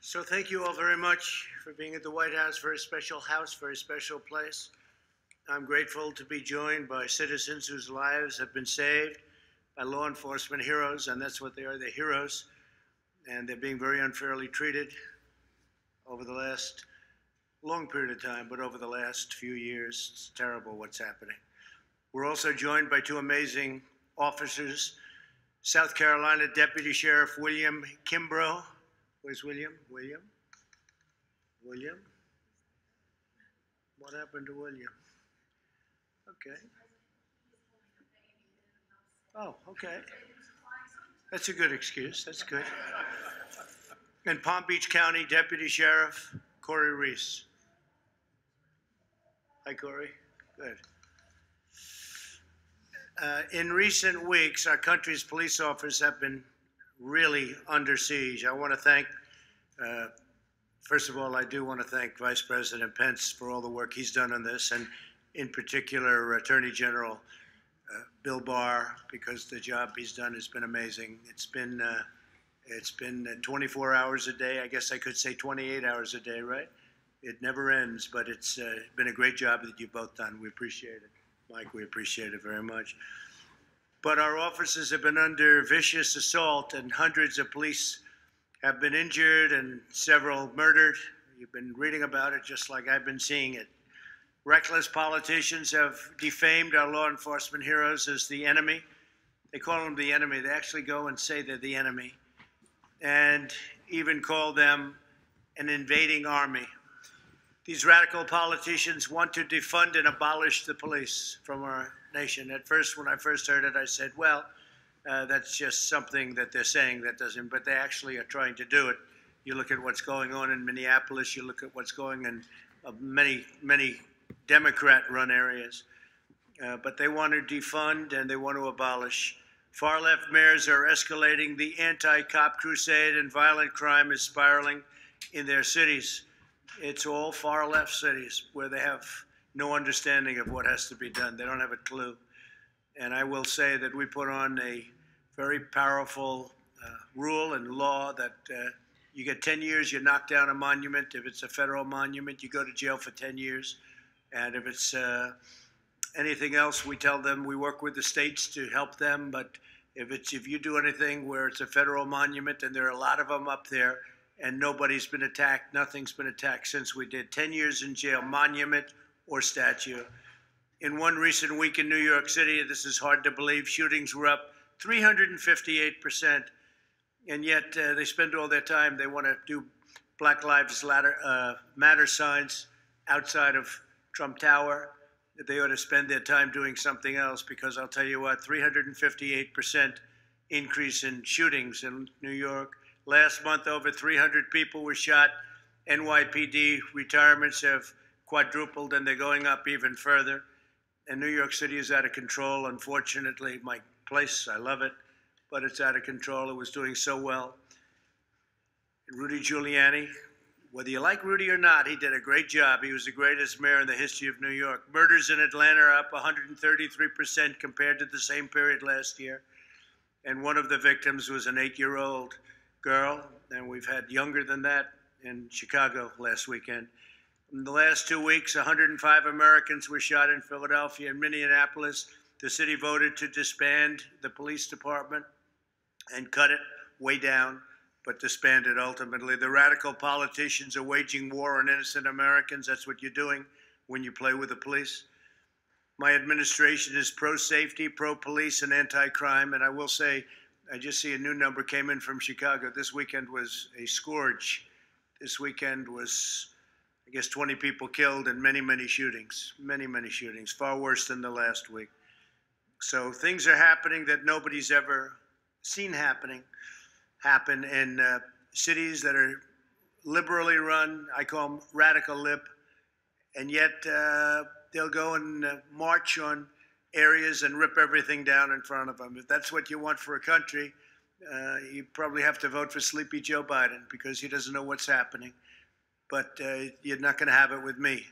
So thank you all very much for being at the White House, very special house, very special place. I'm grateful to be joined by citizens whose lives have been saved by law enforcement heroes, and that's what they are, they're heroes, and they're being very unfairly treated over the last long period of time, but over the last few years, it's terrible what's happening. We're also joined by two amazing officers, South Carolina Deputy Sheriff William Kimbrough. Where's William? William? What happened to William? Okay. Oh, okay. That's a good excuse. That's good. And Palm Beach County Deputy Sheriff Corey Reese. Hi, Corey. Good. In recent weeks, our country's police officers have been really under siege. I want to thank, first of all, I do want to thank Vice President Pence for all the work he's done on this, and in particular, Attorney General Bill Barr, because the job he's done has been amazing. It's been 24 hours a day. I guess I could say 28 hours a day, right? It never ends, but it's been a great job that you've both done. We appreciate it. Mike, we appreciate it very much. But our officers have been under vicious assault, and hundreds of police have been injured and several murdered. You've been reading about it just like I've been seeing it. Reckless politicians have defamed our law enforcement heroes as the enemy. They call them the enemy. They actually go and say they're the enemy, and even call them an invading army. These radical politicians want to defund and abolish the police from our nation. At first, when I first heard it, I said, well, that's just something that they're saying that doesn't, but they actually are trying to do it. You look at what's going on in Minneapolis, you look at what's going on in many Democrat-run areas. But they want to defund and they want to abolish. Far-left mayors are escalating the anti-cop crusade, and violent crime is spiraling in their cities. It's all far-left cities where they have no understanding of what has to be done. They don't have a clue. And I will say that we put on a very powerful rule and law that you get 10 years, you knock down a monument. If it's a federal monument, you go to jail for 10 years. And if it's anything else, we tell them we work with the states to help them. But if you do anything where it's a federal monument, and there are a lot of them up there, and nobody's been attacked, nothing's been attacked since we did, 10 years in jail, monument or statue. In one recent week in New York City, this is hard to believe, shootings were up 358%, and yet they spend all their time, they want to do Black Lives Matter signs outside of Trump Tower. They ought to spend their time doing something else, because I'll tell you what, 358% increase in shootings in New York. Last month, over 300 people were shot. NYPD retirements have quadrupled, and they're going up even further. And New York City is out of control. Unfortunately, my place, I love it, but it's out of control. It was doing so well. And Rudy Giuliani, whether you like Rudy or not, he did a great job. He was the greatest mayor in the history of New York. Murders in Atlanta are up 133% compared to the same period last year. And one of the victims was an 8-year-old girl, and we've had younger than that in Chicago last weekend. In the last 2 weeks, 105 Americans were shot in Philadelphia and Minneapolis. The city voted to disband the police department and cut it way down, but disband it ultimately. The radical politicians are waging war on innocent Americans. That's what you're doing when you play with the police. My administration is pro-safety, pro-police, and anti-crime, and I will say, I just see a new number came in from Chicago. This weekend was a scourge. This weekend was, I guess, 20 people killed and many shootings, many shootings, far worse than the last week. So things are happening that nobody's ever seen happen in cities that are liberally run. I call them radical lib, and yet they'll go and march on areas and rip everything down in front of them. If that's what you want for a country, you probably have to vote for Sleepy Joe Biden, because he doesn't know what's happening. But you're not going to have it with me.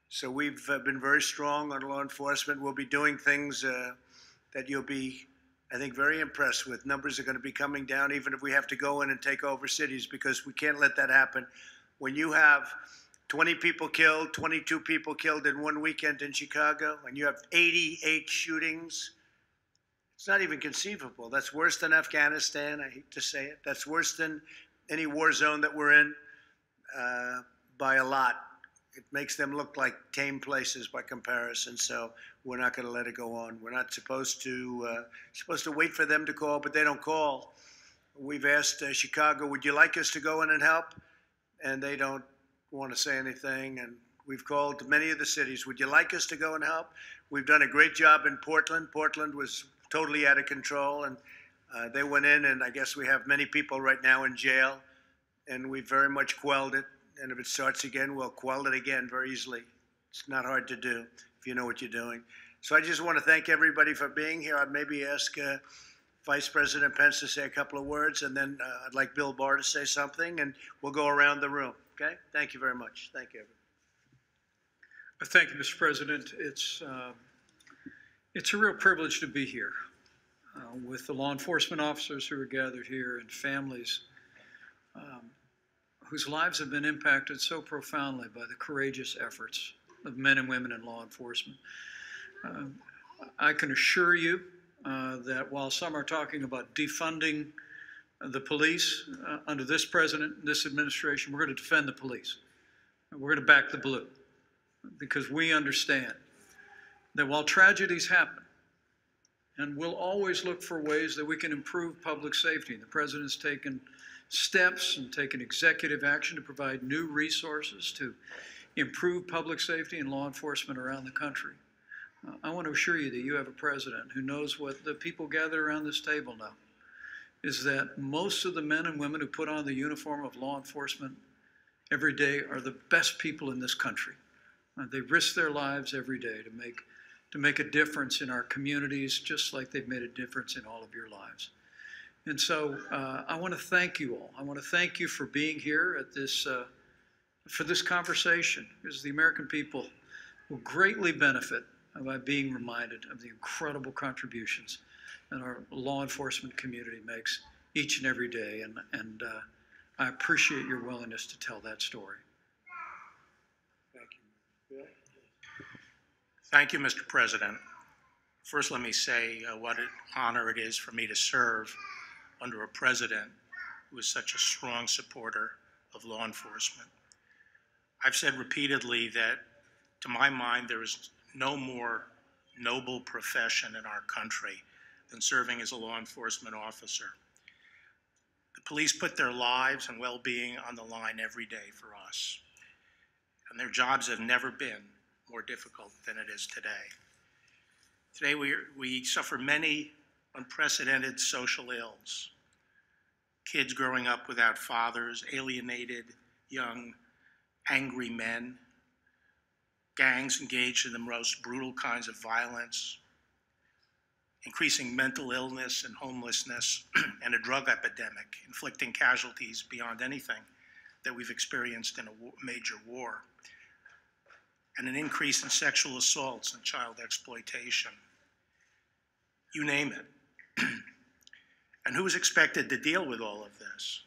So we've been very strong on law enforcement. We'll be doing things that you'll be I think, very impressed with. Numbers are going to be coming down, even if we have to go in and take over cities, because we can't let that happen. When you have 20 people killed, 22 people killed in one weekend in Chicago, and you have 88 shootings, it's not even conceivable. That's worse than Afghanistan. I hate to say it. That's worse than any war zone that we're in by a lot. It makes them look like tame places by comparison. So we're not going to let it go on. We're not supposed to wait for them to call, but they don't call. We've asked Chicago, would you like us to go in and help? And they don't want to say anything. And we've called many of the cities. Would you like us to go and help? We've done a great job in Portland. Portland was totally out of control, and they went in, and I guess we have many people right now in jail, and we very much quelled it. And if it starts again, we'll quell it again very easily. It's not hard to do if you know what you're doing. So I just want to thank everybody for being here. I'd maybe ask Vice President Pence to say a couple of words, and then I'd like Bill Barr to say something, and we'll go around the room. Okay? Thank you very much. Thank you, everybody. Thank you, Mr. President. It's a real privilege to be here with the law enforcement officers who are gathered here and families whose lives have been impacted so profoundly by the courageous efforts of men and women in law enforcement. I can assure you that while some are talking about defunding the police under this president, this administration, we're going to defend the police. We're going to back the blue, because we understand that while tragedies happen, and we'll always look for ways that we can improve public safety. The president's taken steps and taken executive action to provide new resources to improve public safety and law enforcement around the country. I want to assure you that you have a president who knows what the people gathered around this table know, is that most of the men and women who put on the uniform of law enforcement every day are the best people in this country. They risk their lives every day to make a difference in our communities, just like they've made a difference in all of your lives. And so I want to thank you all. I want to thank you for being here at this, for this conversation, because the American people will greatly benefit by being reminded of the incredible contributions that our law enforcement community makes each and every day. And I appreciate your willingness to tell that story. Thank you. Bill? Thank you, Mr. President. First, let me say what an honor it is for me to serve under a president who is such a strong supporter of law enforcement. I've said repeatedly that, to my mind, there is no more noble profession in our country than serving as a law enforcement officer. The police put their lives and well-being on the line every day for us, and their jobs have never been more difficult than it is today. Today we suffer many unprecedented social ills. Kids growing up without fathers, alienated young, angry men, gangs engaged in the most brutal kinds of violence, increasing mental illness and homelessness, and a drug epidemic inflicting casualties beyond anything that we've experienced in a major war, and an increase in sexual assaults and child exploitation. You name it. And who is expected to deal with all of this?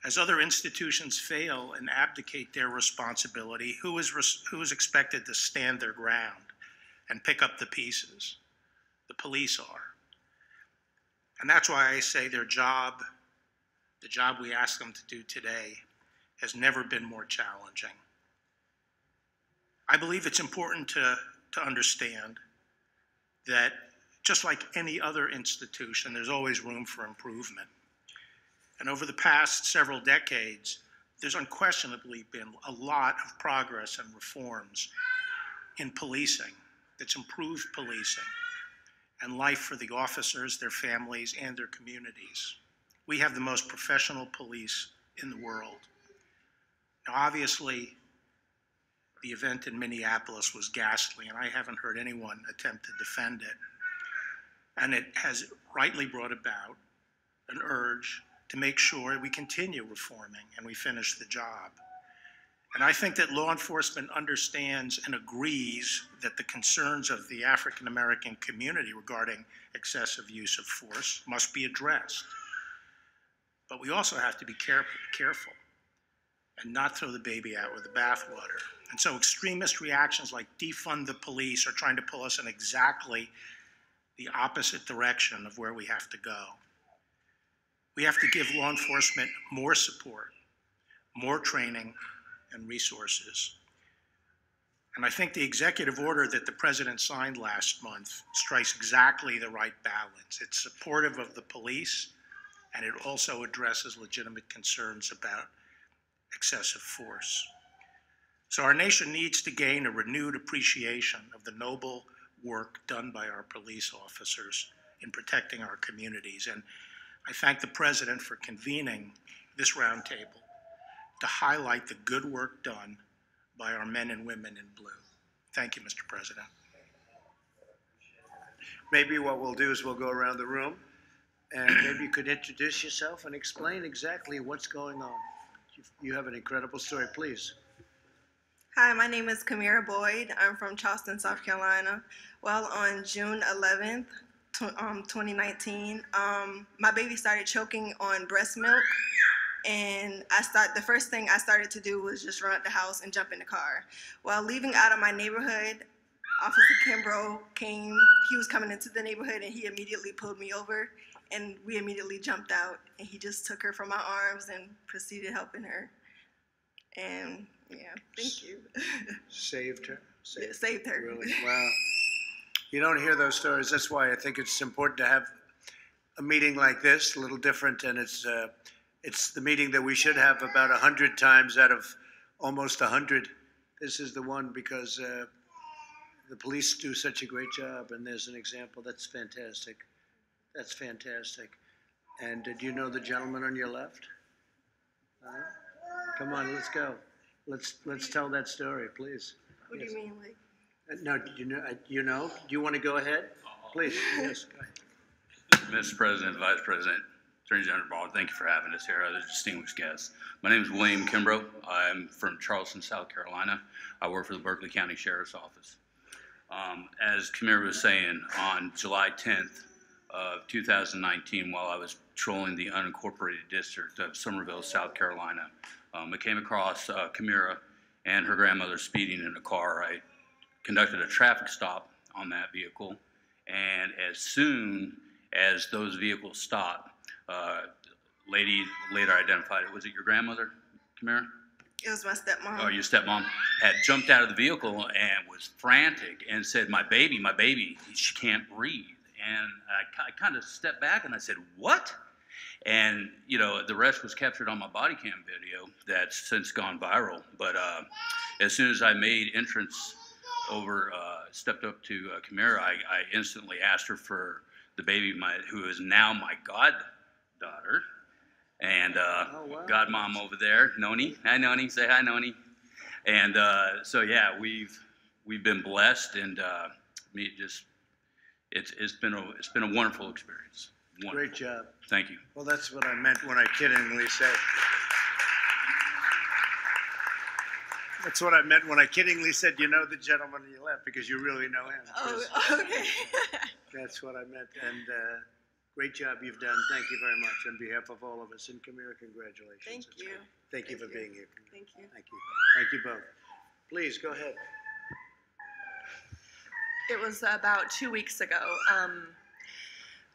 As other institutions fail and abdicate their responsibility, who is expected to stand their ground and pick up the pieces? The police are. And that's why I say their job, the job we ask them to do today, has never been more challenging. I believe it's important to understand that just like any other institution, there's always room for improvement. And over the past several decades, there's unquestionably been a lot of progress and reforms in policing that's improved policing and life for the officers, their families, and their communities. We have the most professional police in the world. Now, obviously, the event in Minneapolis was ghastly, and I haven't heard anyone attempt to defend it. And it has rightly brought about an urge to make sure we continue reforming and we finish the job. And I think that law enforcement understands and agrees that the concerns of the African American community regarding excessive use of force must be addressed. But we also have to be careful and not throw the baby out with the bathwater. And so extremist reactions like defund the police are trying to pull us in exactly the opposite direction of where we have to go. We have to give law enforcement more support, more training, and resources. And I think the executive order that the president signed last month strikes exactly the right balance. It's supportive of the police, and it also addresses legitimate concerns about excessive force. So our nation needs to gain a renewed appreciation of the noble work done by our police officers in protecting our communities. And I thank the president for convening this roundtable to highlight the good work done by our men and women in blue. Thank you, Mr. President. Maybe what we'll do is we'll go around the room, and maybe you could introduce yourself and explain exactly what's going on. You have an incredible story, please. Hi, my name is Kamira Boyd. I'm from Charleston, South Carolina. Well, on June 11th, 2019, my baby started choking on breast milk, and the first thing I started to do was just run out the house and jump in the car. While leaving out of my neighborhood, Officer Kimbrough came. He was coming into the neighborhood, and he immediately pulled me over, and we immediately jumped out, and he just took her from my arms and proceeded helping her. And yeah, thank you. Saved her. Saved her. Really? Wow. You don't hear those stories. That's why I think it's important to have a meeting like this, a little different, and it's the meeting that we should have about 100 times out of almost 100. This is the one because the police do such a great job, and there's an example. That's fantastic. That's fantastic. And do you know the gentleman on your left? Come on, let's go. Let's tell that story, please. What do you mean, like? No, you know? Do you want to go ahead? Please, yes, go ahead. Mr. President, Vice President, Attorney General Ball, thank you for having us here, other distinguished guests. My name is William Kimbrough. I'm from Charleston, South Carolina. I work for the Berkeley County Sheriff's Office. As Kamira was saying, on July 10th of 2019, while I was patrolling the unincorporated district of Summerville, South Carolina, I came across Kamira and her grandmother speeding in a car. I conducted a traffic stop on that vehicle, and as soon as those vehicles stopped, lady later identified it. Was it your grandmother, Kamira? It was my stepmom. Oh, your stepmom had jumped out of the vehicle and was frantic and said, my baby, she can't breathe. And I kind of stepped back and I said, what? And, you know, the rest was captured on my body cam video that's since gone viral. But as soon as I made entrance over, stepped up to Kamira, I instantly asked her for the baby, who is now my goddaughter. And godmom over there, Noni. Hi, Noni. Say hi, Noni. And so, yeah, we've been blessed, and it's been a wonderful experience. Wonderful. Great job. Thank you. Well, that's what I meant when I kiddingly said. That's what I meant when I kiddingly said, you know the gentleman on your left, because you really know him. Oh, okay. That's what I meant. And great job you've done. Thank you very much on behalf of all of us. And Kamira, congratulations. Thank you. Thank you for being here. Thank you. Thank you. Thank you both. Please, go ahead. It was about 2 weeks ago.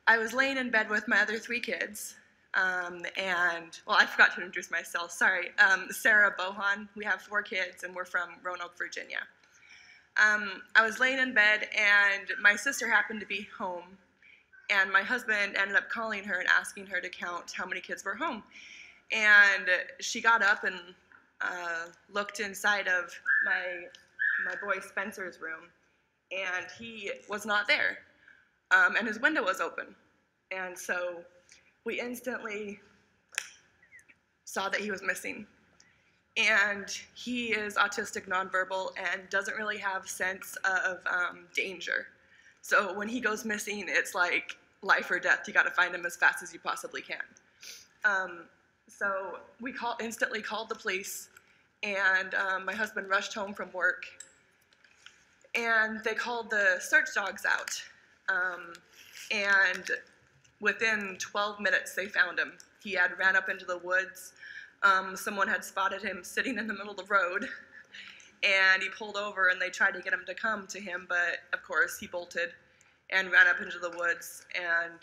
I was laying in bed with my other 3 kids, and, well, I forgot to introduce myself, sorry. Sarah Bohan, we have 4 kids, and we're from Roanoke, Virginia. I was laying in bed, and my sister happened to be home, and my husband ended up calling her and asking her to count how many kids were home. And she got up and looked inside of my boy Spencer's room, and he was not there. And his window was open. And so we instantly saw that he was missing. And he is autistic nonverbal and doesn't really have sense of danger. So when he goes missing, it's like life or death. You got to find him as fast as you possibly can. So we instantly called the police, and my husband rushed home from work, and they called the search dogs out. And within 12 minutes, they found him. He had ran up into the woods. Someone had spotted him sitting in the middle of the road, and he pulled over, and they tried to get him to come to him, but of course he bolted and ran up into the woods. And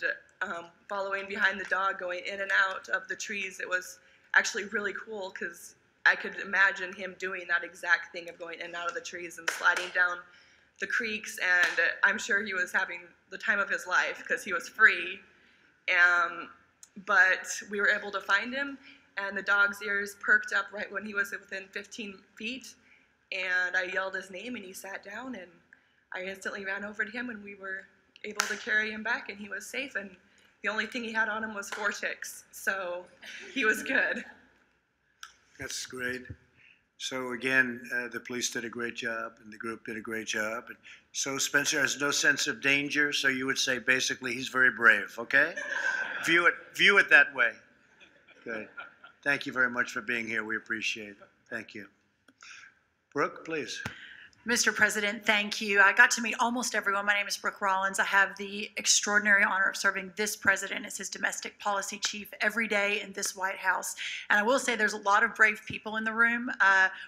following behind the dog, going in and out of the trees, it was actually really cool because I could imagine him doing that exact thing of going in and out of the trees and sliding down the creeks, and I'm sure he was having the time of his life because he was free. But we were able to find him, and the dog's ears perked up right when he was within 15 feet, and I yelled his name, and he sat down, and I instantly ran over to him, and we were able to carry him back, and he was safe, and the only thing he had on him was 4 ticks, so he was good. That's great. So again, the police did a great job, and the group did a great job. And so Spencer has no sense of danger, so you would say basically he's very brave, okay? View it that way. Good. Thank you very much for being here. We appreciate it. Thank you. Brooke, please. Mr. President, thank you. I got to meet almost everyone. My name is Brooke Rollins. I have the extraordinary honor of serving this president as his domestic policy chief every day in this White House. And I will say there's a lot of brave people in the room,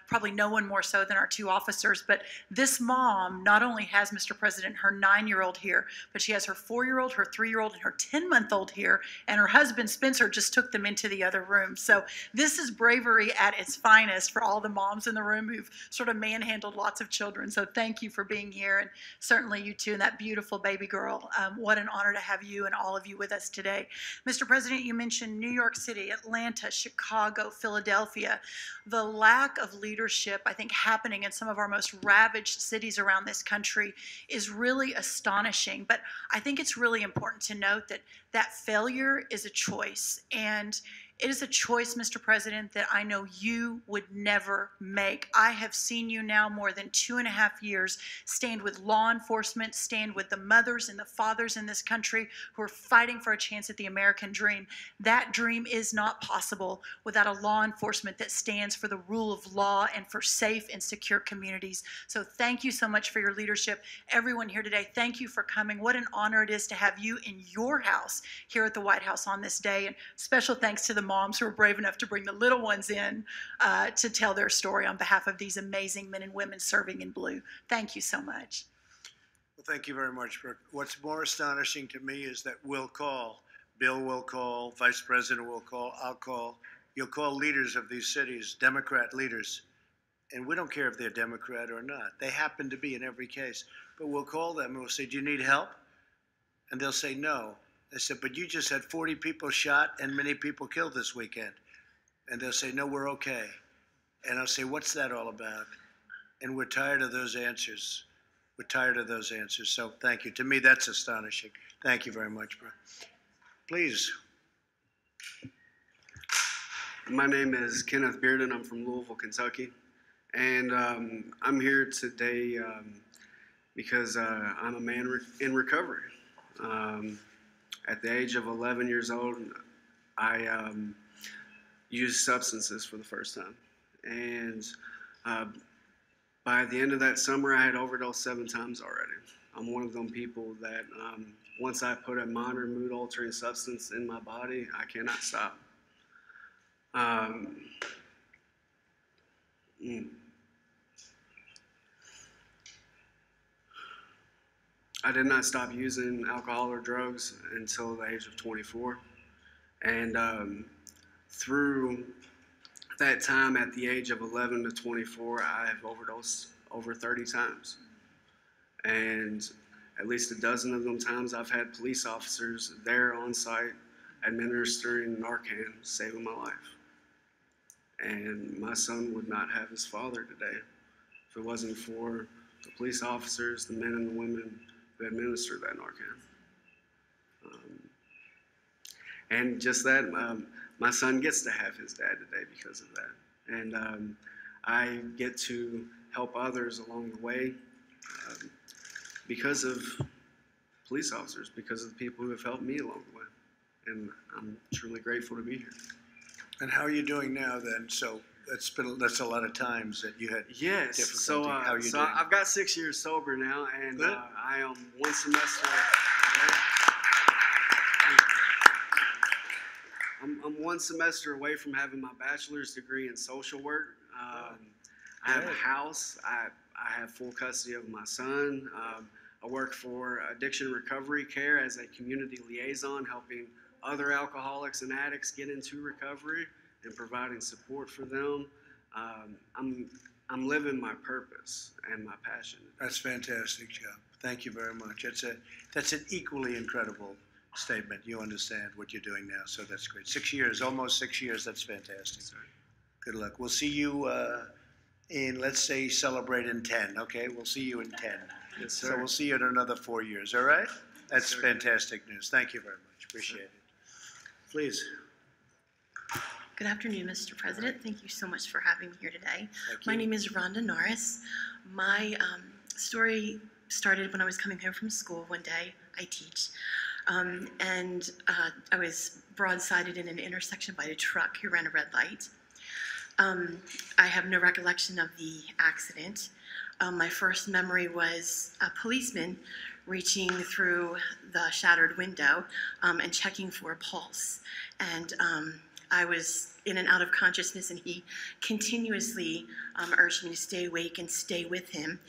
probably no one more so than our 2 officers. But this mom not only has, Mr. President, her 9-year-old here, but she has her 4-year-old, her 3-year-old, and her 10-month-old here. And her husband, Spencer, just took them into the other room. So this is bravery at its finest for all the moms in the room who've sort of manhandled lots of children. So thank you for being here, and certainly you too, and that beautiful baby girl. What an honor to have you and all of you with us today. Mr. President, you mentioned New York City, Atlanta, Chicago, Philadelphia. The lack of leadership, I think, happening in some of our most ravaged cities around this country is really astonishing. But I think it's really important to note that that failure is a choice, and it is a choice, Mr. President, that I know you would never make. I have seen you now more than 2.5 years stand with law enforcement, stand with the mothers and the fathers in this country who are fighting for a chance at the American dream. That dream is not possible without a law enforcement that stands for the rule of law and for safe and secure communities. So thank you so much for your leadership. Everyone here today, thank you for coming. What an honor it is to have you in your house here at the White House on this day. And special thanks to the moms who are brave enough to bring the little ones in to tell their story on behalf of these amazing men and women serving in blue. Thank you so much. Well, thank you very much, Brooke. What's more astonishing to me is that we'll call, Bill will call, Vice President will call, I'll call. You'll call leaders of these cities, Democrat leaders, and we don't care if they're Democrat or not. They happen to be in every case. But we'll call them and we'll say, do you need help? And they'll say no. I said, but you just had 40 people shot and many people killed this weekend. And they'll say, no, we're okay. And I'll say, what's that all about? And we're tired of those answers. We're tired of those answers. So thank you. To me, that's astonishing. Thank you very much, bro. Please. My name is Kenneth Bearden. I'm from Louisville, Kentucky. And I'm here today because I'm a man in recovery. At the age of 11 years old, I used substances for the first time. And by the end of that summer, I had overdosed 7 times already. I'm one of them people that once I put a minor mood-altering substance in my body, I cannot stop. I did not stop using alcohol or drugs until the age of 24. And through that time, at the age of 11 to 24, I have overdosed over 30 times. And at least a dozen of them times, I've had police officers there on site administering Narcan, saving my life. And my son would not have his father today if it wasn't for the police officers, the men and the women who administered that Narcan. And just that, my son gets to have his dad today because of that. And I get to help others along the way because of police officers, because of the people who have helped me along the way. And I'm truly grateful to be here. And how are you doing now then? So that's a lot of times that you had Yes. difficulty. So, How are you so doing? I've got 6 years sober now, and Good. I am one semester. I'm one semester away from having my bachelor's degree in social work. I have a house. I have full custody of my son. I work for Addiction Recovery Care as a community liaison, helping other alcoholics and addicts get into recovery and providing support for them. I'm living my purpose and my passion. That's fantastic, Joe. Thank you very much. That's an equally incredible statement. You understand what you're doing now, so that's great. 6 years, almost 6 years. That's fantastic. Good luck. We'll see you in, let's say, celebrate in 10. Okay, we'll see you in 10. Yes, sir. So we'll see you in another 4 years. All right? That's Yes, sir. fantastic news. Thank you very much. Appreciate it. Please. Good afternoon, Mr. President. Thank you so much for having me here today. Thank My you. name is Rhonda Norris. My story started when I was coming home from school one day. I teach. And I was broadsided in an intersection by a truck who ran a red light. I have no recollection of the accident. My first memory was a policeman reaching through the shattered window and checking for a pulse. And I was in and out of consciousness, and he continuously urged me to stay awake and stay with him.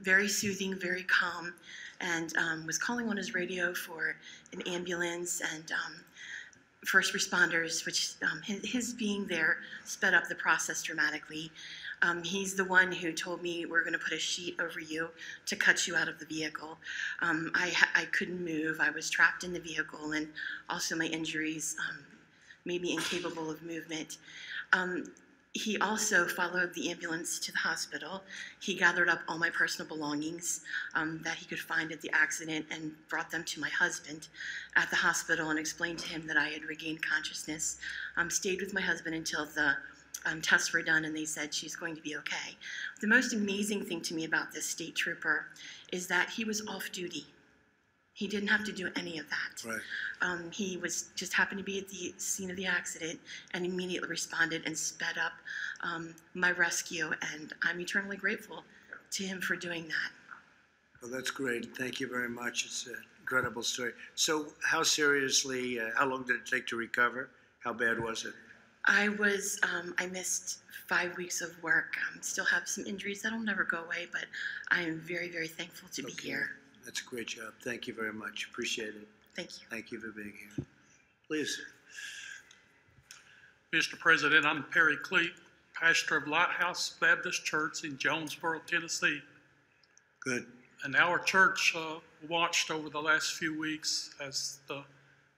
Very soothing, very calm, and was calling on his radio for an ambulance and first responders, which his being there sped up the process dramatically. He's the one who told me, we're going to put a sheet over you to cut you out of the vehicle. I couldn't move. I was trapped in the vehicle, and also my injuries made me incapable of movement. He also followed the ambulance to the hospital. He gathered up all my personal belongings that he could find at the accident and brought them to my husband at the hospital and explained to him that I had regained consciousness. Stayed with my husband until the tests were done, and they said she's going to be okay. The most amazing thing to me about this state trooper is that he was off duty. He didn't have to do any of that. Right. He was just happened to be at the scene of the accident and immediately responded and sped up my rescue, and I'm eternally grateful to him for doing that. Well, that's great. Thank you very much. It's an incredible story. So how seriously, how long did it take to recover? How bad was it? I missed 5 weeks of work. Still have some injuries that'll never go away, but I am very, very thankful to be here. That's a great job. Thank you very much. Appreciate it. Thank you. Thank you for being here. Please. Mr. President, I'm Perry Cleet, pastor of Lighthouse Baptist Church in Jonesboro, Tennessee. Good. And our church watched over the last few weeks as the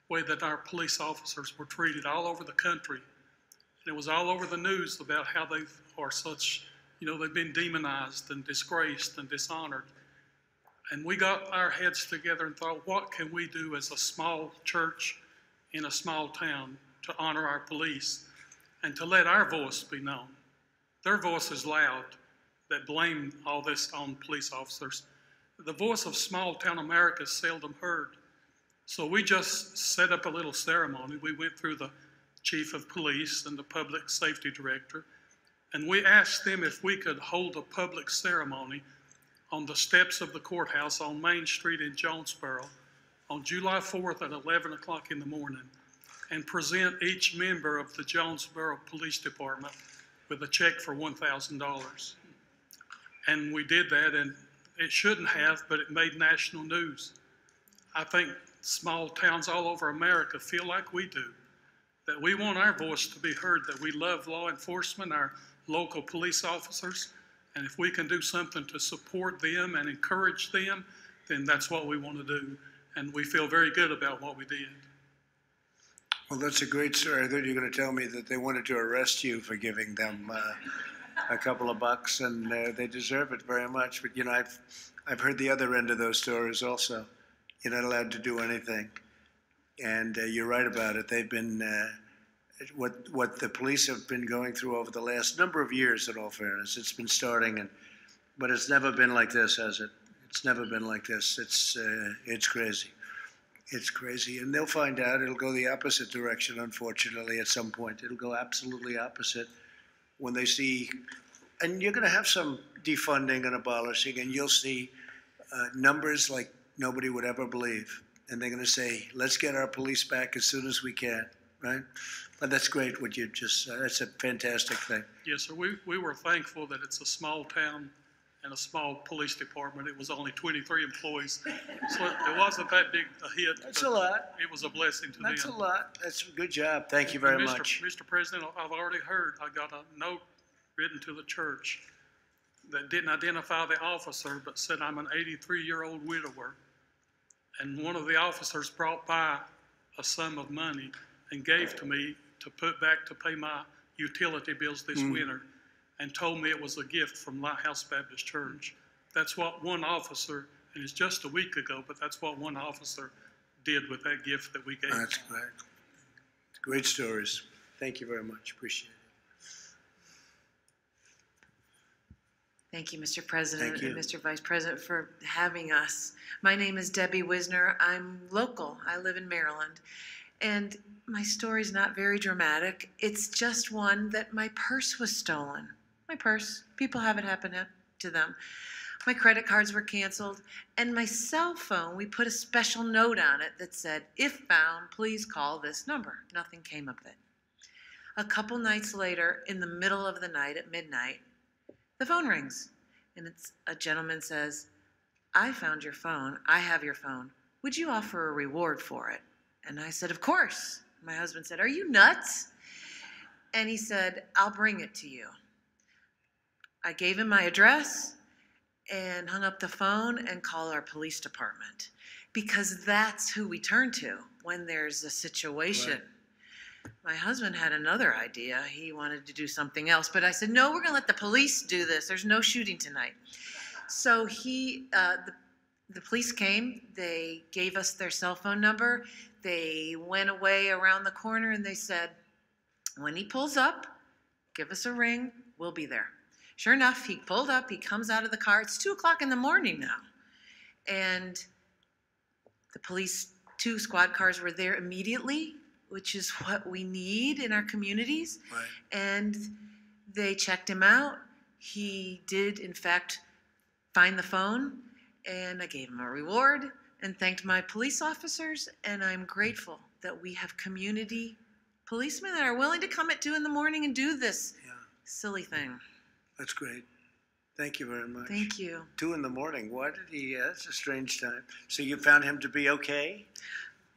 way that our police officers were treated all over the country. And it was all over the news about how they are such, they've been demonized and disgraced and dishonored. And we got our heads together and thought, what can we do as a small church in a small town to honor our police and to let our voice be known? Their voice is loud, that blame all this on police officers. The voice of small town America is seldom heard. So we just set up a little ceremony. We went through the chief of police and the public safety director, and we asked them if we could hold a public ceremony on the steps of the courthouse on Main Street in Jonesboro on July 4th at 11 o'clock in the morning and present each member of the Jonesboro Police Department with a check for $1,000. And we did that, and it shouldn't have, but it made national news. I think small towns all over America feel like we do, that we want our voice to be heard, that we love law enforcement, our local police officers, and if we can do something to support them and encourage them, then that's what we want to do. And we feel very good about what we did. Well, that's a great story. I thought you were going to tell me that they wanted to arrest you for giving them a couple of bucks, and they deserve it very much. But, I've heard the other end of those stories also. You're not allowed to do anything. And you're right about it. They've been, what the police have been going through over the last number of years, in all fairness. It's been starting, but it's never been like this, has it? It's never been like this. It's crazy. It's crazy. And they'll find out. It'll go the opposite direction, unfortunately, at some point. It'll go absolutely opposite. when they see, and you're going to have some defunding and abolishing, and you'll see numbers like nobody would ever believe. And they're going to say, let's get our police back as soon as we can, right? But that's great what you just said. That's a fantastic thing. Yes, sir. We were thankful that it's a small town and a small police department. It was only 23 employees, so it wasn't that big a hit. That's a lot. It was a blessing to them. That's a lot. That's a good job. Thank you very much. Mr. President, I've already heard, I got a note written to the church that didn't identify the officer, but said I'm an 83-year-old widower. And one of the officers brought by a sum of money and gave to me to put back to pay my utility bills this winter, and told me it was a gift from Lighthouse Baptist Church. That's what one officer, and it's just a week ago, but that's what one officer did with that gift that we gave. That's great. Great stories. Thank you very much. Appreciate it. Thank you, Mr. President Thank you. and Mr. Vice President, for having us. My name is Debbie Wisner. I'm local. I live in Maryland. And my story's not very dramatic. It's just one that my purse was stolen. My purse. People have it happen to them. My credit cards were canceled. And my cell phone, we put a special note on it that said, if found, please call this number. Nothing came of it. A couple nights later, in the middle of the night at midnight, the phone rings, and it's a gentleman says, I found your phone. I have your phone. Would you offer a reward for it? And I said, of course. My husband said, are you nuts? And he said, I'll bring it to you. I gave him my address and hung up the phone and called our police department, because that's who we turn to when there's a situation. Right. My husband had another idea. He wanted to do something else, but I said, no, we're going to let the police do this. There's no shooting tonight. So the police came. They gave us their cell phone number. They went away around the corner, and they said, when he pulls up, give us a ring. We'll be there. Sure enough, he pulled up. He comes out of the car. It's 2 o'clock in the morning now. And the police, 2 squad cars were there immediately, which is what we need in our communities. Right. And they checked him out. He did, in fact, find the phone, and I gave him a reward and thanked my police officers, and I'm grateful that we have community policemen that are willing to come at 2 in the morning and do this silly thing. That's great. Thank you very much. Thank you. 2 in the morning. Why did he? That's a strange time. So you found him to be okay,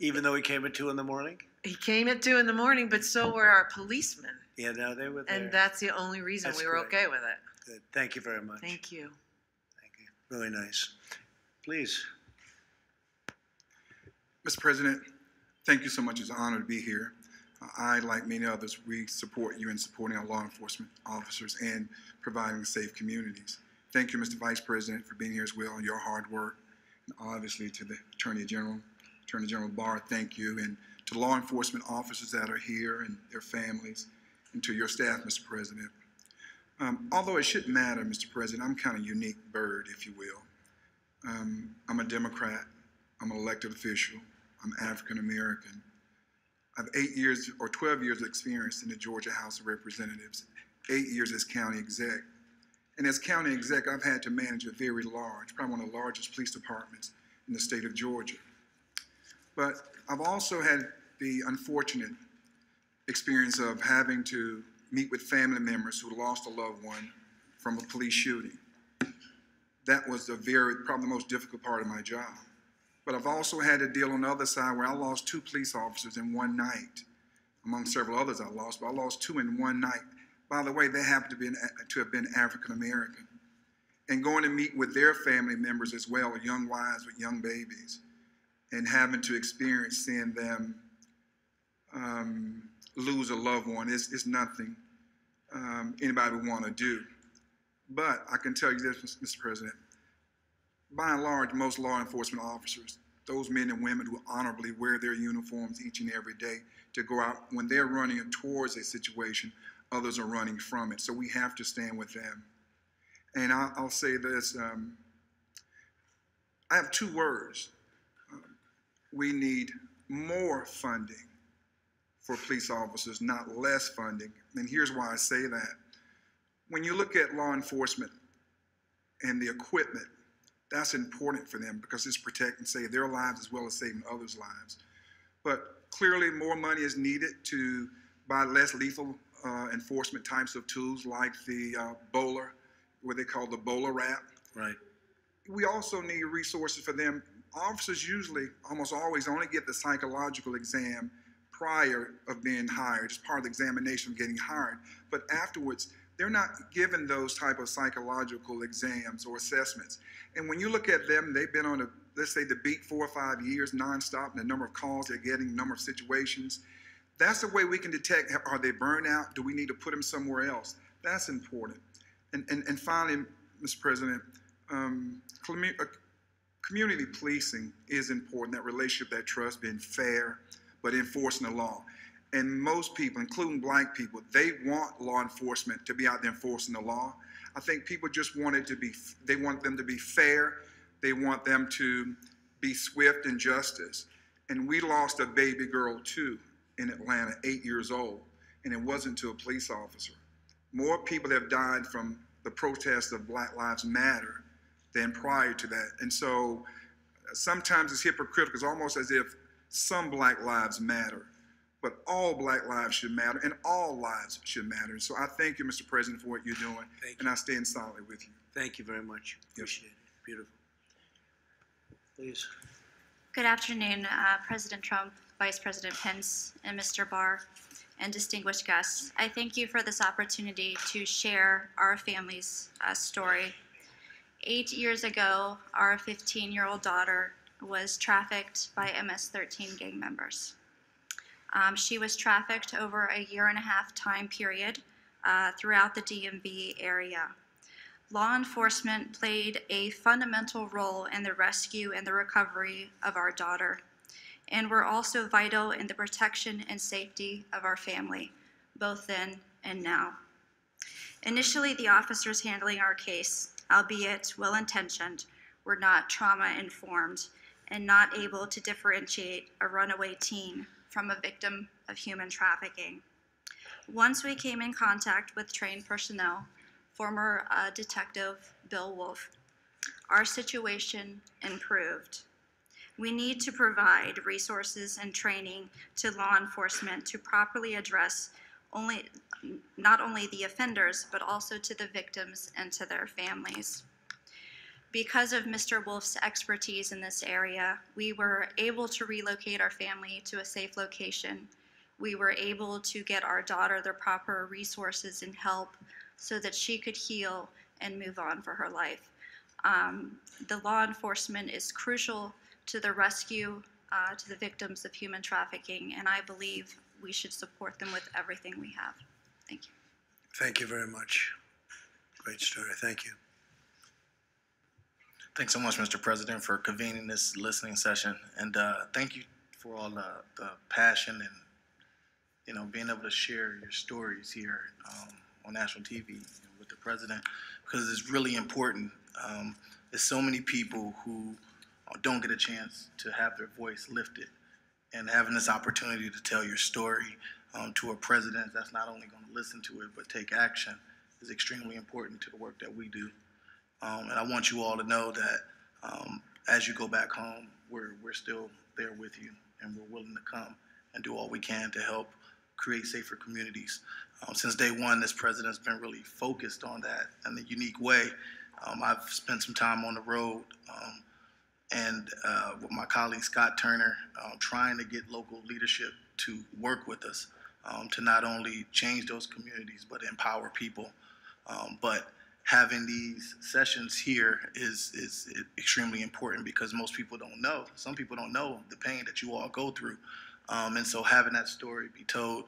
even though he came at 2 in the morning? He came at 2 in the morning, but so were our policemen. Yeah, no, they were there. And that's the only reason we were okay with it. Good. Thank you very much. Thank you. Thank you. Really nice. Please. Mr. President, thank you so much. It's an honor to be here. I, like many others, we support you in supporting our law enforcement officers and providing safe communities. Thank you, Mr. Vice President, for being here as well, and your hard work. And obviously to the Attorney General Barr, thank you. And to the law enforcement officers that are here and their families, and to your staff, Mr. President. Although it shouldn't matter, Mr. President, I'm kind of a unique bird, if you will. I'm a Democrat. I'm an elected official. I'm African American. I have 8 years or 12 years of experience in the Georgia House of Representatives, 8 years as county exec. And as county exec, I've had to manage a very large, probably one of the largest police departments in the state of Georgia. But I've also had the unfortunate experience of having to meet with family members who lost a loved one from a police shooting. That was probably the most difficult part of my job. But I've also had to deal on the other side where I lost 2 police officers in one night, among several others I lost, but I lost 2 in one night. By the way, they happened to have been African American. And going to meet with their family members as well, young wives with young babies, and having to experience seeing them lose a loved one is nothing anybody would want to do. But I can tell you this, Mr. President, by and large, most law enforcement officers, those men and women who honorably wear their uniforms each and every day to go out, when they're running towards a situation, others are running from it. So we have to stand with them. And I'll say this, I have 2 words. We need more funding for police officers, not less funding. And here's why I say that. when you look at law enforcement and the equipment, that's important for them because it's protect and save their lives as well as saving others' lives. But clearly more money is needed to buy less lethal enforcement types of tools like the bowler, what they call the bowler wrap. Right. We also need resources for them. Officers usually, almost always, only get the psychological exam prior of being hired. It's part of the examination of getting hired. But afterwards, they're not given those type of psychological exams or assessments. And when you look at them, they've been on let's say the beat 4 or 5 years nonstop, and the number of calls they're getting, the number of situations. That's the way we can detect, are they burned out? Do we need to put them somewhere else? That's important. And finally, Mr. President, community policing is important, that relationship, that trust, being fair, but enforcing the law. And most people, including black people, they want law enforcement to be out there enforcing the law. I think people just want it to be, they want them to be fair. They want them to be swift in justice. And we lost a baby girl too in Atlanta, 8 years old, and it wasn't to a police officer. More people have died from the protest of Black Lives Matter than prior to that. And so sometimes it's hypocritical. It's almost as if some black lives matter, but all black lives should matter and all lives should matter. So I thank you, Mr. President, for what you're doing. And I stand solidly with you. Thank you very much. Appreciate it. Beautiful. Please. Good afternoon, President Trump, Vice President Pence, and Mr. Barr, and distinguished guests. I thank you for this opportunity to share our family's story. 8 years ago, our 15-year-old daughter was trafficked by MS-13 gang members. She was trafficked over a 1.5-year time period throughout the DMV area. Law enforcement played a fundamental role in the rescue and the recovery of our daughter, and were also vital in the protection and safety of our family, both then and now. Initially, the officers handling our case, albeit well-intentioned, were not trauma-informed and not able to differentiate a runaway teen from a victim of human trafficking. Once we came in contact with trained personnel, former Detective Bill Wolf, our situation improved. We need to provide resources and training to law enforcement to properly address not only the offenders, but also to the victims and to their families. Because of Mr. Wolf's expertise in this area, we were able to relocate our family to a safe location. We were able to get our daughter the proper resources and help so that she could heal and move on for her life. The law enforcement is crucial to the rescue, to the victims of human trafficking, and I believe we should support them with everything we have. Thank you. Thank you very much. Great story. Thank you. Thanks so much, Mr. President, for convening this listening session, and thank you for all the passion and being able to share your stories here on national TV with the president, because it's really important. There's so many people who don't get a chance to have their voice lifted, and having this opportunity to tell your story to a president that's not only going to listen to it but take action is extremely important to the work that we do. And I want you all to know that as you go back home, we're still there with you, and we're willing to come and do all we can to help create safer communities. Since day one, this president's been really focused on that in a unique way. I've spent some time on the road and with my colleague Scott Turner, trying to get local leadership to work with us to not only change those communities but empower people. But having these sessions here is extremely important because most people don't know. Some people don't know the pain that you all go through. And so having that story be told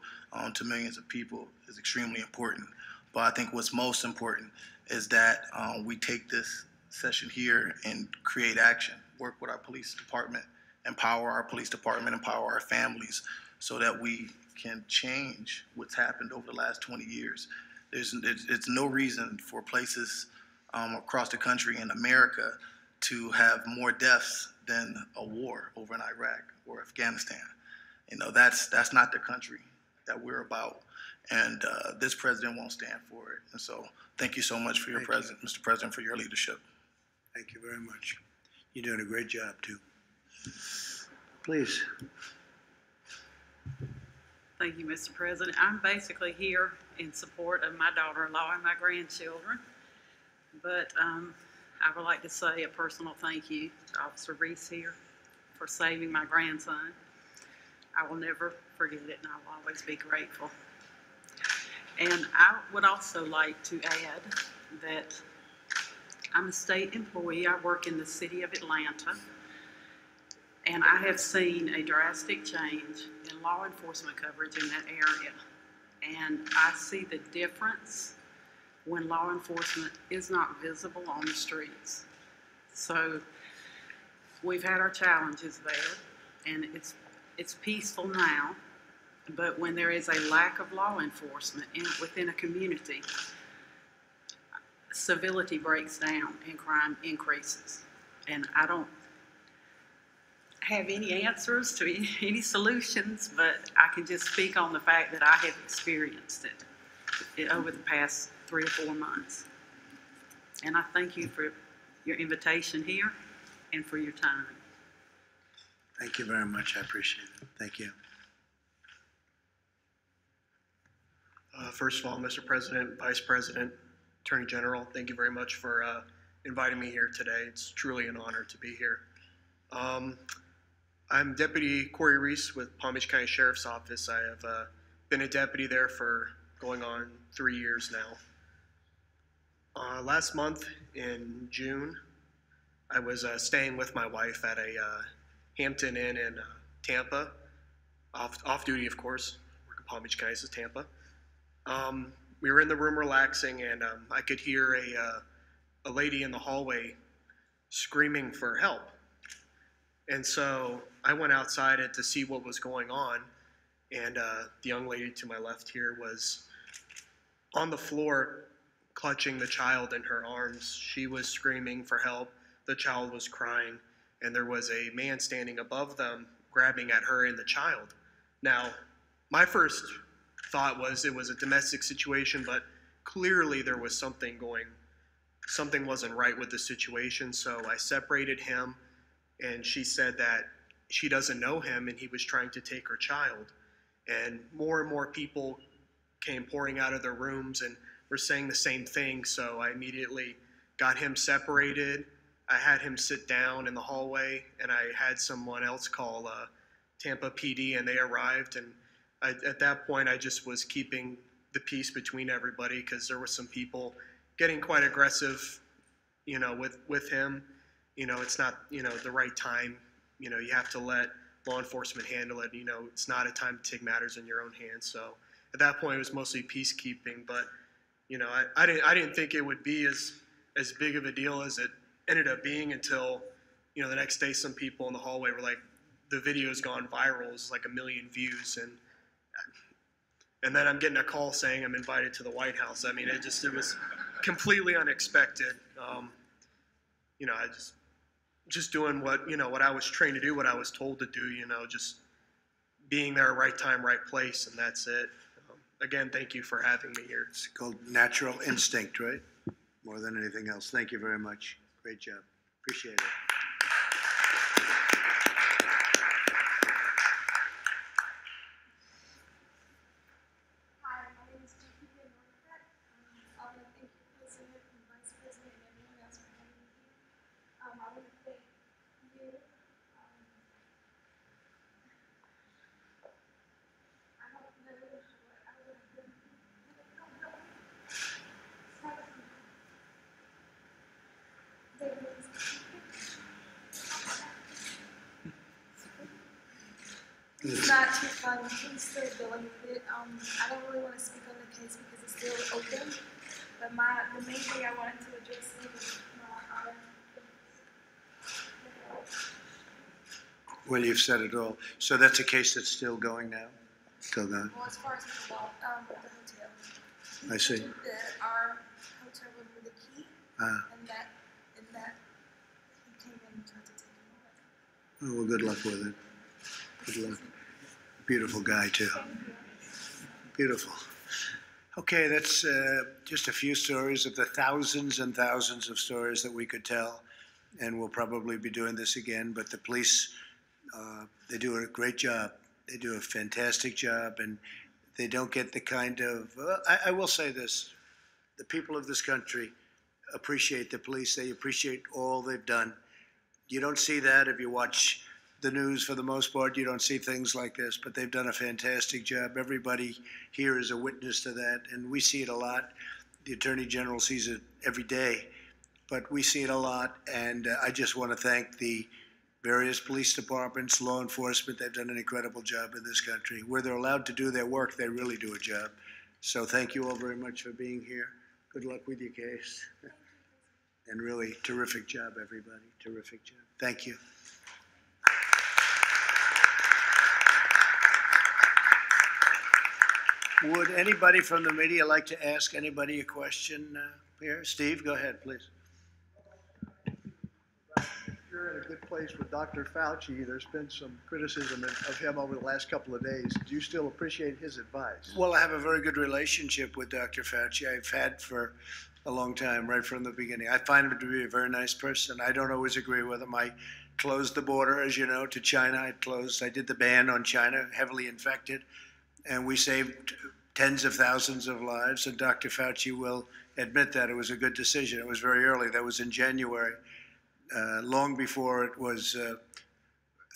to millions of people is extremely important. But I think what's most important is that we take this session here and create action, work with our police department, empower our police department, empower our families so that we can change what's happened over the last 20 years. It's no reason for places across the country in America to have more deaths than a war over in Iraq or Afghanistan. That's not the country that we're about. and this president won't stand for it. And so thank you so much for your Mr. President, for your leadership. Thank you very much. You're doing a great job, too. Please. Thank you, Mr. President. I'm basically here in support of my daughter-in-law and my grandchildren. But I would like to say a personal thank you to Officer Reese here for saving my grandson. I will never forget it, and I will always be grateful. And I would also like to add that I'm a state employee. I work in the city of Atlanta, and I have seen a drastic change in law enforcement coverage in that area. And I see the difference when law enforcement is not visible on the streets. So we've had our challenges there, and it's peaceful now. But when there is a lack of law enforcement within a community, civility breaks down and crime increases. And I don't have any answers to any solutions, but I can just speak on the fact that I have experienced it over the past 3 or 4 months. And I thank you for your invitation here and for your time. Thank you very much. I appreciate it. Thank you. First of all, Mr. President, Vice President, Attorney General, thank you very much for inviting me here today. It's truly an honor to be here. I'm Deputy Corey Reese with Palm Beach County Sheriff's Office. I have been a deputy there for going on 3 years now. Last month in June, I was staying with my wife at a Hampton Inn in Tampa, off duty, of course. Work in Palm Beach County, this is Tampa. We were in the room relaxing, and I could hear a lady in the hallway screaming for help. And so I went outside to see what was going on, and the young lady to my left here was on the floor clutching the child in her arms. She was screaming for help. The child was crying, and there was a man standing above them grabbing at her and the child. Now, my first thought was it was a domestic situation, but clearly there was something wasn't right with the situation. So I separated him, and she said that she doesn't know him and he was trying to take her child. And more people came pouring out of their rooms and were saying the same thing. So I immediately got him separated. I had him sit down in the hallway, and I had someone else call Tampa PD, and they arrived. And at that point, I just was keeping the peace between everybody, because there were some people getting quite aggressive, with him. It's not, the right time. You have to let law enforcement handle it. It's not a time to take matters in your own hands. So at that point, it was mostly peacekeeping. But, I didn't think it would be as big of a deal as it ended up being until, the next day some people in the hallway were like, the video's gone viral. It's like 1 million views. And then I'm getting a call saying I'm invited to the White House. I mean, it was completely unexpected. I just doing what I was trained to do, what I was told to do, just being there, right time, right place, and that's it. Again, thank you for having me here. It's called natural instinct, right? More than anything else. Thank you very much. Great job. Appreciate it. It's not too fun. He's still dealing with it. I don't really want to speak on the case because it's still open. But the main thing I wanted to address is Well, you've said it all. So that's a case that's still going now? Still going? Well, as far as the hotel. I see. Our hotel room with the key, and that he came in and tried to take him away. Oh, well, good luck with it. Good luck. Beautiful guy, too. Beautiful. Okay, that's just a few stories of the thousands and thousands of stories that we could tell, and we'll probably be doing this again. But the police, they do a great job. They do a fantastic job, and they don't get the kind of, I will say this, the people of this country appreciate the police. They appreciate all they've done. You don't see that if you watch the news for the most part. You don't see things like this, but they've done a fantastic job. Everybody here is a witness to that, and we see it a lot. The Attorney General sees it every day, but we see it a lot, and I just want to thank the various police departments, law enforcement. They've done an incredible job in this country. Where they're allowed to do their work, they really do a job. So thank you all very much for being here. Good luck with your case. And really, terrific job, everybody. Terrific job. Thank you. Would anybody from the media like to ask anybody a question here? Steve, go ahead, please. You're in a good place with Dr. Fauci. There's been some criticism of him over the last couple of days. Do you still appreciate his advice? Well, I have a very good relationship with Dr. Fauci. I've had for a long time, right from the beginning. I find him to be a very nice person. I don't always agree with him. I closed the border, as you know, to China. I did the ban on China, heavily infected, and we saved tens of thousands of lives, and Dr. Fauci will admit that it was a good decision. It was very early. That was in January, long before it was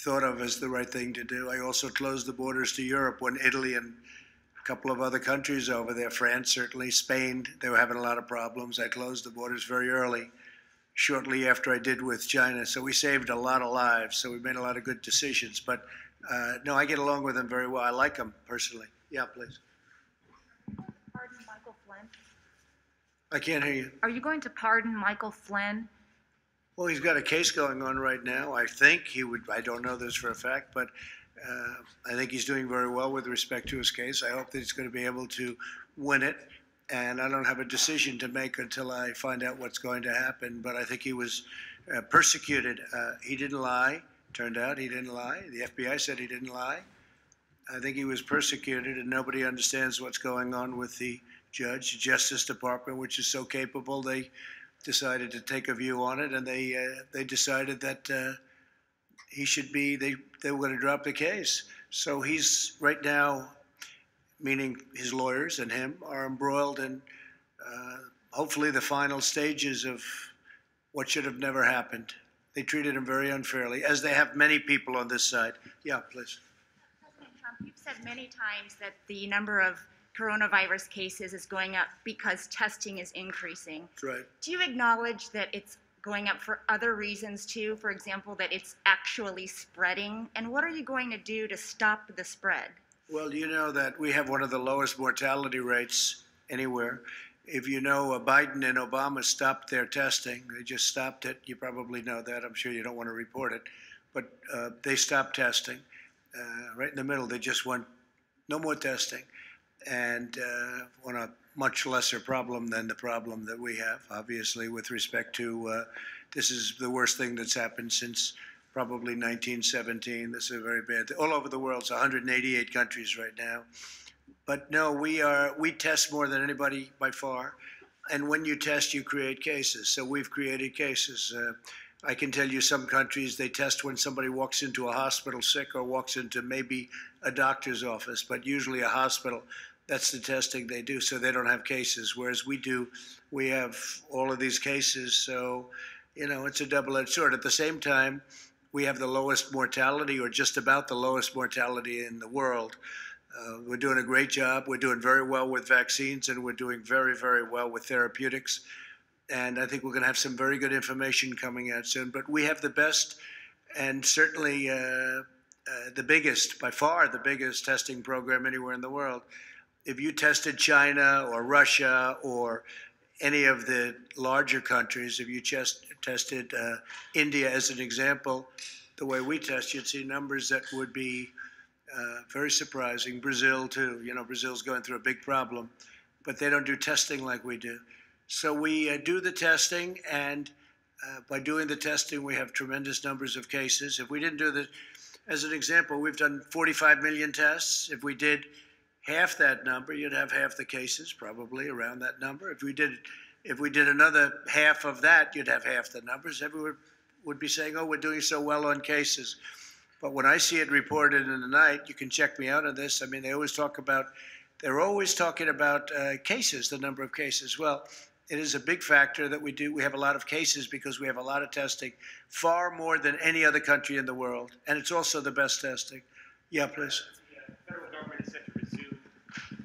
thought of as the right thing to do. I also closed the borders to Europe when Italy and a couple of other countries over there, France certainly, Spain, they were having a lot of problems. I closed the borders very early, shortly after I did with China. So we saved a lot of lives. So we made a lot of good decisions. But no, I get along with him very well. I like him personally. Yeah, please. Pardon Michael Flynn? I can't hear you. Are you going to pardon Michael Flynn? Well, he's got a case going on right now. I think he would, I don't know this for a fact, but I think he's doing very well with respect to his case. I hope that he's going to be able to win it. And I don't have a decision to make until I find out what's going to happen. But I think he was persecuted. He didn't lie. Turned out he didn't lie. The FBI said he didn't lie. I think he was persecuted, and nobody understands what's going on with the Justice Department, which is so capable. They decided to take a view on it, and they decided that he should be. They were going to drop the case. So he's right now, meaning his lawyers and him, are embroiled in hopefully the final stages of what should have never happened. They treated him very unfairly, as they have many people on this side. Yeah, please. President Trump, you've said many times that the number of coronavirus cases is going up because testing is increasing. That's right. Do you acknowledge that it's going up for other reasons too? For example, that it's actually spreading? And what are you going to do to stop the spread? Well, you know that we have one of the lowest mortality rates anywhere. If you know, Biden and Obama stopped their testing. They just stopped it. You probably know that. I'm sure you don't want to report it. But they stopped testing. Right in the middle, they just went, no more testing. And on a much lesser problem than the problem that we have, obviously, with respect to this is the worst thing that's happened since probably 1917. This is a very bad thing. All over the world, it's 188 countries right now. But no, we test more than anybody by far. And when you test, you create cases. So we've created cases. I can tell you some countries, they test when somebody walks into a hospital sick or walks into maybe a doctor's office, but usually a hospital. That's the testing they do, so they don't have cases, whereas we do. We have all of these cases, so, you know, it's a double-edged sword. At the same time, we have the lowest mortality, or just about the lowest mortality in the world. We're doing a great job. We're doing very well with vaccines, and we're doing very, very well with therapeutics. And I think we're going to have some very good information coming out soon. But we have the best and certainly the biggest, by far the biggest testing program anywhere in the world. If you tested China or Russia or any of the larger countries, if you just tested India as an example, the way we test, you'd see numbers that would be very surprising. Brazil, too. You know, Brazil's going through a big problem, but they don't do testing like we do. So we do the testing, and by doing the testing, we have tremendous numbers of cases. If we didn't do the, as an example, we've done 45 million tests. If we did half that number, you'd have half the cases probably around that number. If we did another half of that, you'd have half the numbers. Everyone would be saying, oh, we're doing so well on cases. But when I see it reported in the night, you can check me out on this. I mean, they're always talking about cases, the number of cases. Well, it is a big factor that we do. We have a lot of cases because we have a lot of testing, far more than any other country in the world. And it's also the best testing. Yeah, please. The federal government is set to resume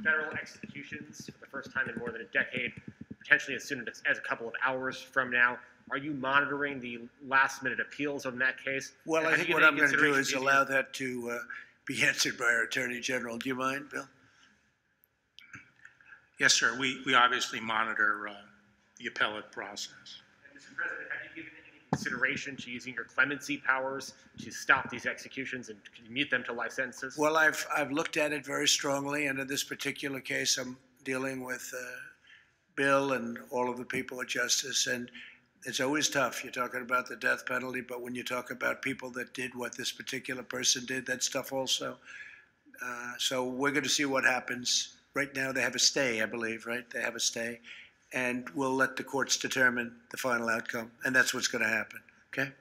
federal executions for the first time in more than a decade, potentially as soon as a couple of hours from now. Are you monitoring the last-minute appeals on that case? Well, I think what I'm going to do is allow that to be answered by our Attorney General. Do you mind, Bill? Yes, sir. We obviously monitor the appellate process. Mr. President, have you given any consideration to using your clemency powers to stop these executions and commute them to life sentences? Well, I've looked at it very strongly, and in this particular case, I'm dealing with Bill and all of the people at Justice, and it's always tough. You're talking about the death penalty, but when you talk about people that did what this particular person did, that's tough also. So we're going to see what happens. Right now, they have a stay, I believe, right? They have a stay. And we'll let the courts determine the final outcome. And that's what's going to happen, okay?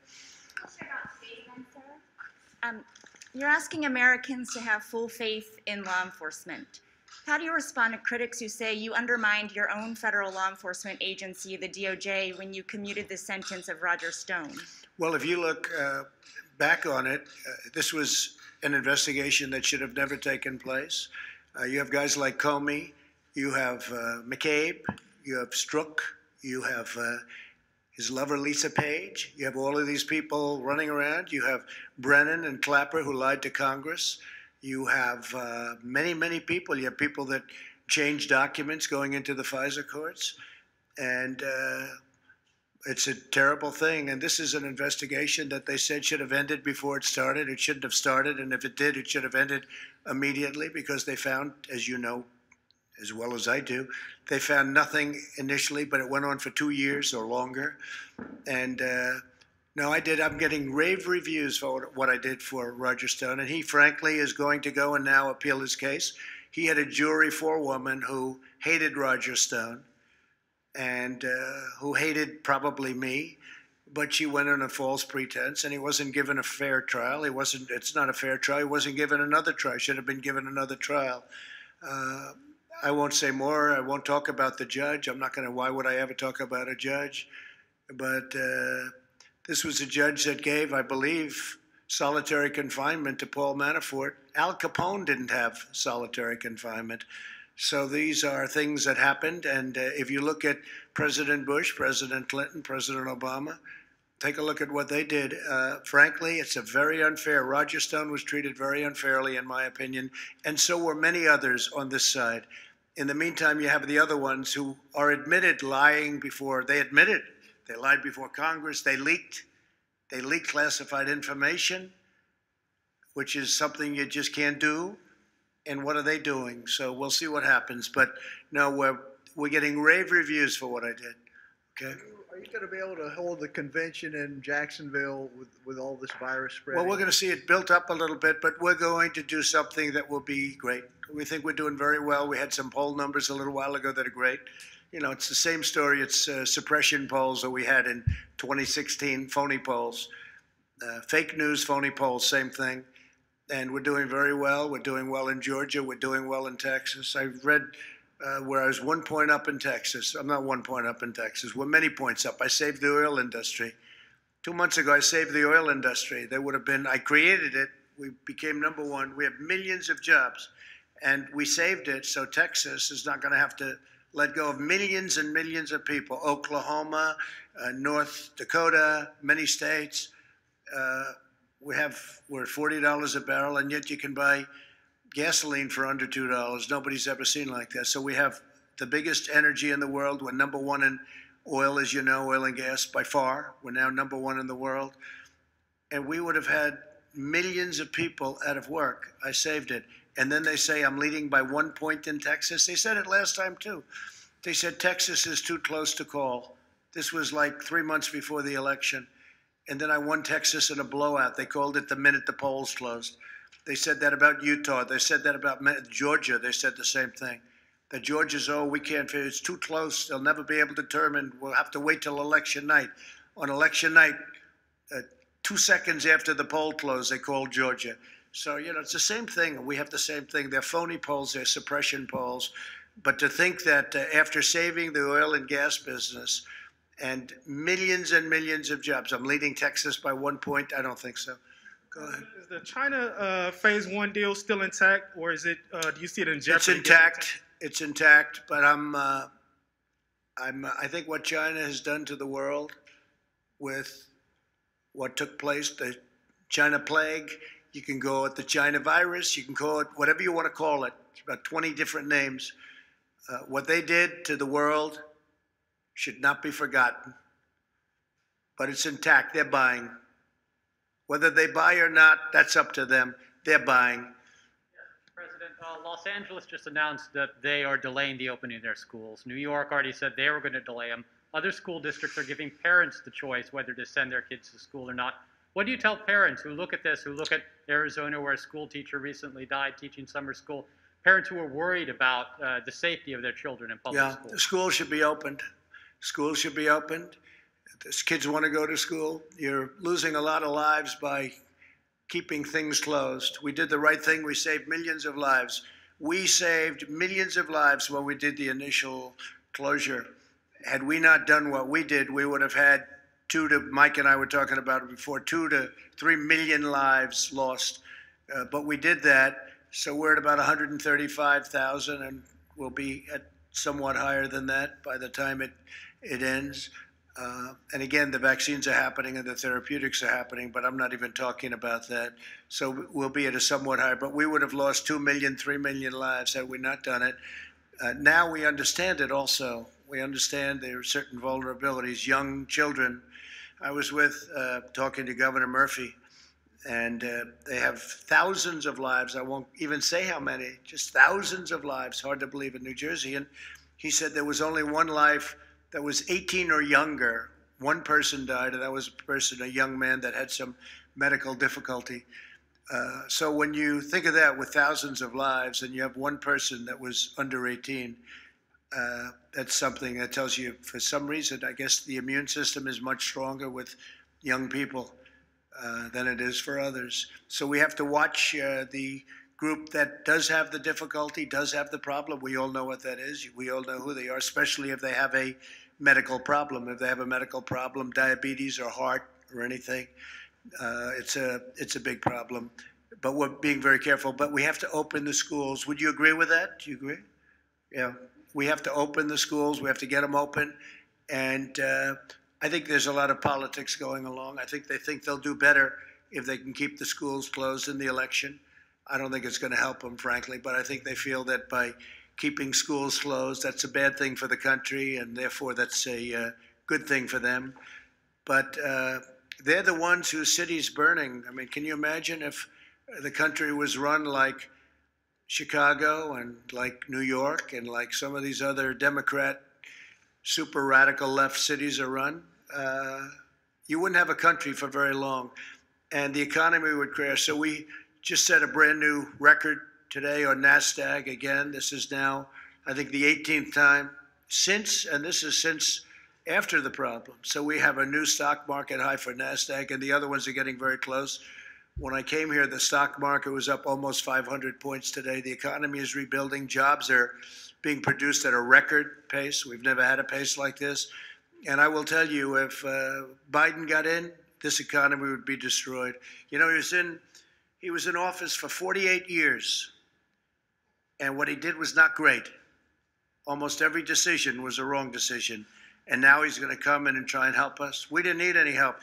You're asking Americans to have full faith in law enforcement. How do you respond to critics who say you undermined your own federal law enforcement agency, the DOJ, when you commuted the sentence of Roger Stone? Well, if you look back on it, this was an investigation that should have never taken place. You have guys like Comey, you have McCabe, you have Strzok, you have his lover Lisa Page, you have all of these people running around, you have Brennan and Clapper who lied to Congress. You have many, many people. You have people that change documents going into the FISA courts. And it's a terrible thing. And this is an investigation that they said should have ended before it started. It shouldn't have started. And if it did, it should have ended immediately because they found, as you know, as well as I do, they found nothing initially, but it went on for 2 years or longer. And no, I'm getting rave reviews for what I did for Roger Stone, and he, frankly, is going to go and now appeal his case. He had a jury forewoman who hated Roger Stone and who hated probably me, but she went on a false pretense, and he wasn't given a fair trial. It's not a fair trial. He wasn't given another trial. Should have been given another trial. I won't say more. I won't talk about the judge. Why would I ever talk about a judge? But this was a judge that gave, I believe, solitary confinement to Paul Manafort. Al Capone didn't have solitary confinement. So these are things that happened. And if you look at President Bush, President Clinton, President Obama, take a look at what they did. Frankly, it's a very unfair. Roger Stone was treated very unfairly, in my opinion, and so were many others on this side. In the meantime, you have the other ones who are admitted lying before. They admitted. They lied before Congress. They leaked classified information, which is something you just can't do. And what are they doing? So we'll see what happens. But no, we're getting rave reviews for what I did. Okay. Are you going to be able to hold the convention in Jacksonville with all this virus spreading? Well, we're going to see it built up a little bit, but we're going to do something that will be great. We think we're doing very well. We had some poll numbers a little while ago that are great. You know, it's the same story. It's suppression polls that we had in 2016, phony polls. Fake news, phony polls, same thing. And we're doing very well. We're doing well in Georgia. We're doing well in Texas. I read where I was 1 point up in Texas. I'm not 1 point up in Texas. We're many points up. I saved the oil industry. 2 months ago, I saved the oil industry. I created it. We became #1. We have millions of jobs. And we saved it, so Texas is not going to have to let go of millions and millions of people. Oklahoma, North Dakota, many states. We're at $40 a barrel, and yet you can buy gasoline for under $2. Nobody's ever seen like that. So we have the biggest energy in the world. We're #1 in oil, as you know, oil and gas by far. We're now #1 in the world. And we would have had millions of people out of work. I saved it. And then they say I'm leading by 1 point in Texas. They said it last time, too. They said Texas is too close to call. This was like 3 months before the election. And then I won Texas in a blowout. They called it the minute the polls closed. They said that about Utah. They said that about Georgia. They said the same thing. That Georgia's, oh, we can't, it's too close. They'll never be able to determine. We'll have to wait till election night. On election night, 2 seconds after the poll closed, they called Georgia. So, you know, it's the same thing. We have the same thing. They're phony polls. They're suppression polls. But to think that after saving the oil and gas business and millions of jobs, I'm leading Texas by 1 point. I don't think so. Go ahead. Is the China Phase 1 deal still intact, or is it? Do you see it in jeopardy? It's intact. It's intact. But I think what China has done to the world with what took place, the China plague, you can call it the China virus, you can call it whatever you want to call it. It's about 20 different names. What they did to the world should not be forgotten. But it's intact. They're buying. Whether they buy or not, that's up to them. They're buying. President, Los Angeles just announced that they are delaying the opening of their schools. New York already said they were going to delay them. Other school districts are giving parents the choice whether to send their kids to school or not. What do you tell parents who look at this, who look at Arizona where a school teacher recently died teaching summer school, parents who are worried about the safety of their children in public schools? Yeah, schools should be opened. Schools should be opened. If kids want to go to school, you're losing a lot of lives by keeping things closed. We did the right thing. We saved millions of lives. We saved millions of lives when we did the initial closure. Had we not done what we did, we would have had Mike and I were talking about it before, 2 to 3 million lives lost. But we did that, so we're at about 135,000, and we'll be at somewhat higher than that by the time it ends. And again, the vaccines are happening and the therapeutics are happening, but I'm not even talking about that. So we'll be at a somewhat higher, but we would have lost 2 million, 3 million lives had we not done it. Now we understand it also. We understand there are certain vulnerabilities, young children. I was talking to Governor Murphy, and they have thousands of lives. I won't even say how many, just thousands of lives. Hard to believe in New Jersey. And he said there was only one life that was 18 or younger. One person died, and that was a young man that had some medical difficulty. So when you think of that with thousands of lives, and you have one person that was under 18, that's something that tells you, for some reason, I guess the immune system is much stronger with young people than it is for others. So we have to watch the group that does have the difficulty, does have the problem. We all know what that is. We all know who they are, especially if they have a medical problem. If they have a medical problem, diabetes or heart or anything, it's a big problem. But we're being very careful. But we have to open the schools. Would you agree with that? Do you agree? Yeah. We have to open the schools. We have to get them open. And I think there's a lot of politics going along. I think they think they'll do better if they can keep the schools closed in the election. I don't think it's going to help them, frankly, but I think they feel that by keeping schools closed, that's a bad thing for the country, and therefore that's a good thing for them. But they're the ones whose city's burning. I mean, can you imagine if the country was run like Chicago and like New York and like some of these other Democrat super radical left cities are run? You wouldn't have a country for very long, and the economy would crash. So we just set a brand new record today on NASDAQ again. This is now, I think, the 18th time since, and this is since after the problem. So we have a new stock market high for NASDAQ, and the other ones are getting very close. When I came here, the stock market was up almost 500 points today. The economy is rebuilding. Jobs are being produced at a record pace. We've never had a pace like this. And I will tell you, if Biden got in, this economy would be destroyed. You know, he was in office for 48 years, and what he did was not great. Almost every decision was a wrong decision, and now he's going to come in and try and help us. We didn't need any help.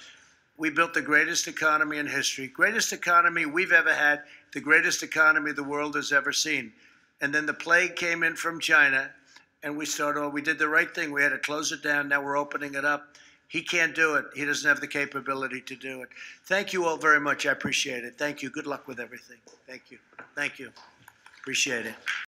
We built the greatest economy in history, greatest economy we've ever had, the greatest economy the world has ever seen. And then the plague came in from China, and we did the right thing. We had to close it down. Now we're opening it up. He can't do it. He doesn't have the capability to do it. Thank you all very much. I appreciate it. Thank you. Good luck with everything. Thank you. Thank you. Appreciate it.